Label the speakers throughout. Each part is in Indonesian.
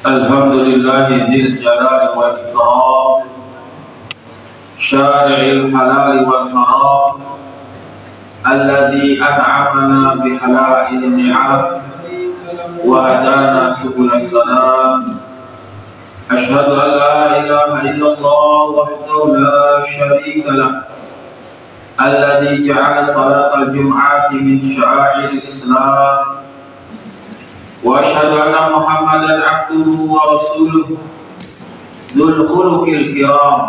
Speaker 1: الحمد لله ذي الجلال والإكرام شارع الحلال والحرام الذي أنعمنا بحلائل النعم وهدانا سبل السلام. أشهد أن لا إله إلا الله وحده لا شريك له الذي جعل صلاة الجمعة من شعائر الإسلام. وأشهد أن محمدا عبده ورسوله ذو الخلق الكرام.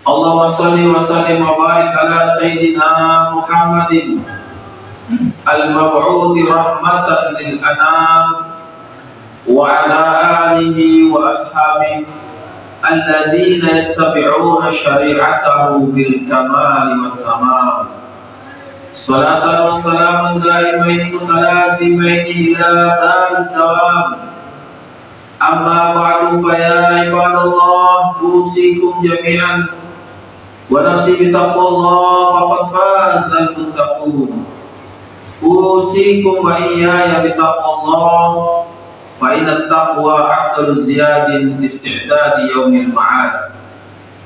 Speaker 1: اللهم صل وسلم وبارك على سيدنا محمد المبعوث رحمة للأنام وعلى آله وأصحابه الذين يتبعون شريعته بالكمال والتمام. صلاة وسلام دائمين متلازمين إلى دار الدوام. أما بعد فيا عباد الله أوصيكم جميعا ونفسي بتقوى الله فقد فاز المتقون. أوصيكم وإياي بتقوى الله فإن التقوى أفضل زياد لاستعداد يوم المعاد،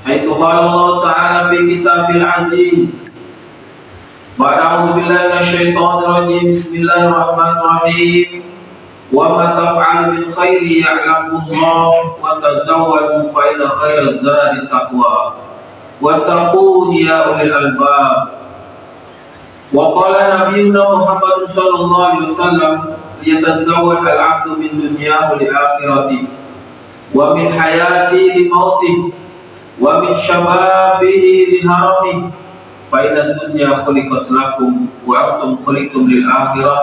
Speaker 1: حيث قال الله تعالى في كتابه العزيز بعد أعوذ بالله من الشيطان الرجيم بسم الله الرحمن الرحيم وما تفعل من خير يعلمه الله وتزودوا فإن خير الزاد التقوى واتقون يا أولي الألباب. وقال نبينا محمد صلى الله عليه وسلم ليتزوج العبد من دنياه لآخرته ومن حياته لموته ومن شبابه لهرمه فإن الدنيا خلقت لكم وأنتم خلقتم للآخرة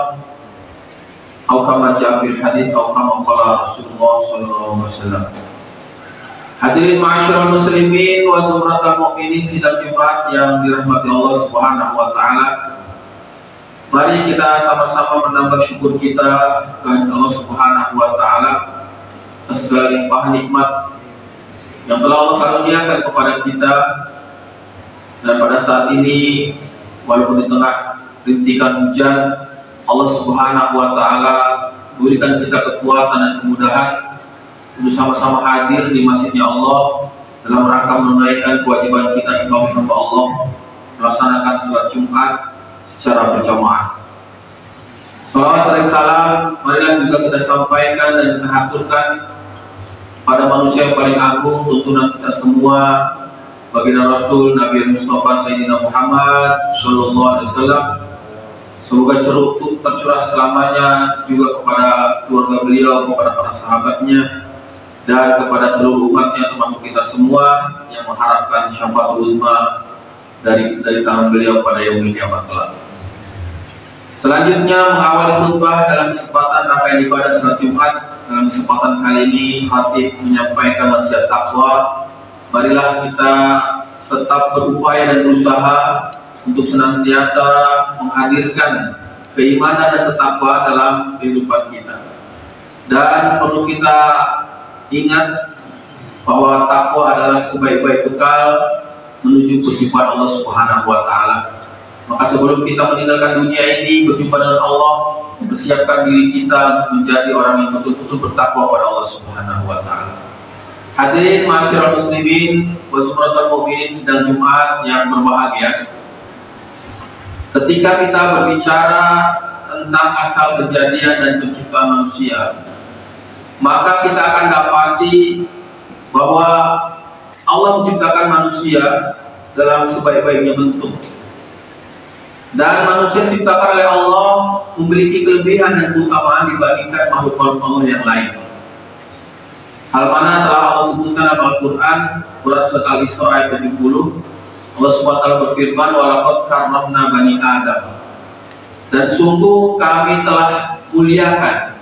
Speaker 1: أو كما جاء في الحديث أو كما قال رسول الله صلى الله عليه وسلم. Hadirin ma'asyiral muslimin wa zumratal mu'minin sidang Jumat yang dirahmati Allah Subhanahu wa taala. Mari kita sama-sama menambah syukur kita kepada Allah Subhanahu wa taala atas segala limpahan nikmat yang telah Allah karuniakan kepada kita. Dan pada saat ini walaupun di tengah rintikan hujan, Allah Subhanahu wa taala berikan kita kekuatan dan kemudahan untuk sama-sama hadir di masjidnya Allah dalam rangka menunaikan kewajiban kita sebagai hamba Allah melaksanakan salat Jumat secara berjamaah. Salawat dan salam marilah juga kita sampaikan dan kita haturkan pada manusia yang paling agung, tuntunan kita semua, baginda Rasul Nabi Mustafa Sayyidina Muhammad Sallallahu Alaihi Wasallam. Semoga tercurah selamanya juga kepada keluarga beliau, kepada para sahabatnya, dan kepada seluruh umatnya termasuk kita semua yang mengharapkan syafaatul uzma dari tangan beliau pada yaumil kiamat kelak. Selanjutnya mengawali khutbah dalam kesempatan rangkaian ibadah salat Jumat. Dalam kesempatan kali ini khatib menyampaikan wasiat takwa. Marilah kita tetap berupaya dan berusaha untuk senantiasa menghadirkan keimanan dan ketakwaan dalam kehidupan kita. Dan perlu kita ingat bahwa takwa adalah sebaik-baik bekal menuju perjumpaan Allah Subhanahu wa taala. Maka sebelum kita meninggalkan dunia ini berjumpa dengan Allah, persiapkan diri kita untuk menjadi orang yang betul-betul bertakwa kepada Allah Subhanahu wa taala. Hadirin ma'asyiral muslimin wa zumratal mu'minin sidang Jumat yang berbahagia. Ketika kita berbicara tentang asal kejadian dan penciptaan manusia, maka kita akan dapati bahwa Allah menciptakan manusia dalam sebaik-baiknya bentuk. Dan manusia diciptakan oleh Allah memiliki kelebihan dan keutamaan dibandingkan makhluk-makhluk Allah yang lain. Hal mana telah Allah sebutkan dalam Al-Quran, surat Al-Isra ayat 70. Allah SWT berfirman, walaqad karramna bani Adam. Dan sungguh kami telah muliakan,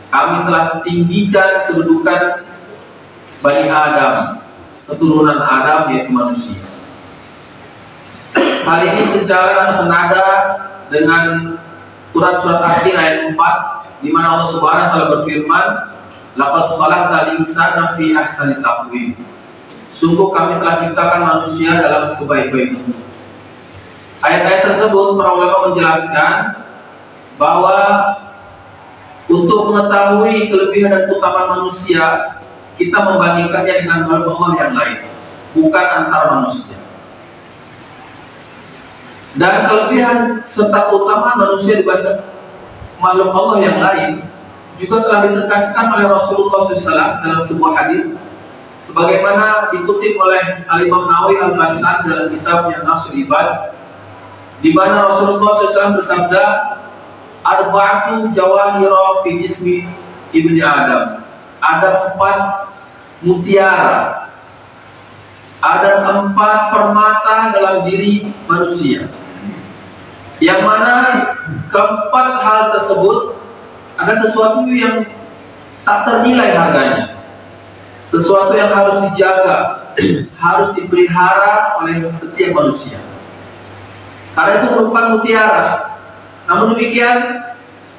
Speaker 1: kami telah tinggikan kedudukan Bani Adam, keturunan Adam yaitu manusia. Hal ini secara dan senada dengan surat Yasin ayat 4 di mana Allah Subhanahu wa taala berfirman, laqad khalaqnal insana fi ahsani taqwim. Sungguh kami telah ciptakan manusia dalam sebaik-baik bentuk. Ayat-ayat tersebut para ulama menjelaskan bahwa Untuk mengetahui kelebihan dan keutamaan manusia, kita membandingkannya dengan makhluk Allah yang lain, bukan antar manusia. Dan kelebihan serta keutamaan manusia dibanding makhluk Allah yang lain juga telah ditegaskan oleh Rasulullah SAW dalam sebuah hadis, sebagaimana dikutip oleh Al-Imam Nawawi Al-Baghdadi dalam kitabnya Nasrul Ibad, di mana Rasulullah SAW bersabda, arba'atu jawahira fi jismi ibni Adam. Ada 4 mutiara, ada 4 permata dalam diri manusia, yang mana keempat hal tersebut ada sesuatu yang tak ternilai harganya, sesuatu yang harus dijaga, harus dipelihara oleh setiap manusia, karena itu merupakan mutiara. Namun demikian,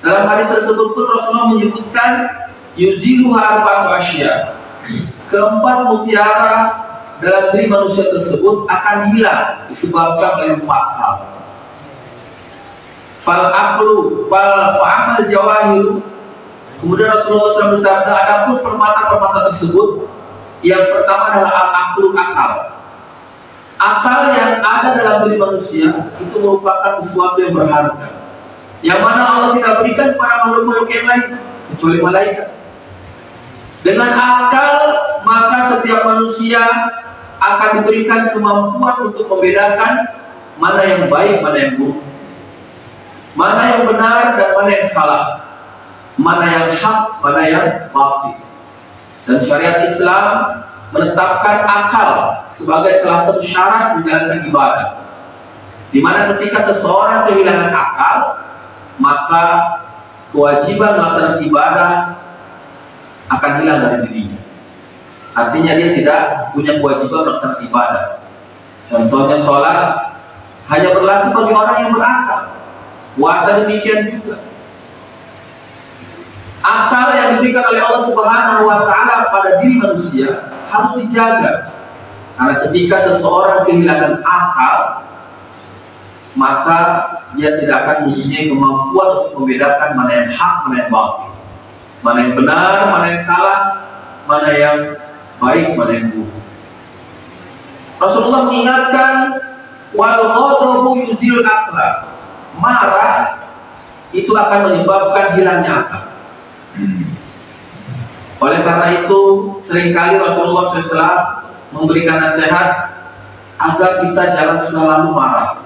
Speaker 1: dalam hadis tersebut pun Rasulullah menyebutkan yuziluha arba'atu asya. Keempat mutiara dalam diri manusia tersebut akan hilang disebabkan oleh 4 hal. Fa'amal jawahir. Kemudian Rasulullah SAW bersabda, adapun permata-permata tersebut, yang pertama adalah al-aqlu, akal. Akal yang ada dalam diri manusia itu merupakan sesuatu yang berharga, yang mana Allah tidak berikan kepada makhluk-makhluk yang lain kecuali malaikat. Dengan akal, maka setiap manusia akan diberikan kemampuan untuk membedakan mana yang baik, mana yang buruk, mana yang benar dan mana yang salah, mana yang hak, mana yang batil. Dan syariat Islam menetapkan akal sebagai salah satu syarat menjalankan ibadah, di mana ketika seseorang kehilangan akal, maka kewajiban melaksanakan ibadah akan hilang dari dirinya. Artinya dia tidak punya kewajiban melaksanakan ibadah. Contohnya sholat hanya berlaku bagi orang yang berakal. Puasa demikian juga. Akal yang diberikan oleh Allah Subhanahu wa Ta'ala pada diri manusia harus dijaga, karena ketika seseorang kehilangan akal, maka dia tidak akan mempunyai kemampuan untuk membedakan mana yang hak, mana yang batil, mana yang benar, mana yang salah, mana yang baik, mana yang buruk. Rasulullah mengingatkan, wal ghadabu yuzilul aqla. Marah itu akan menyebabkan hilangnya akal. Oleh karena itu, seringkali Rasulullah SAW memberikan nasihat agar kita jangan selalu marah.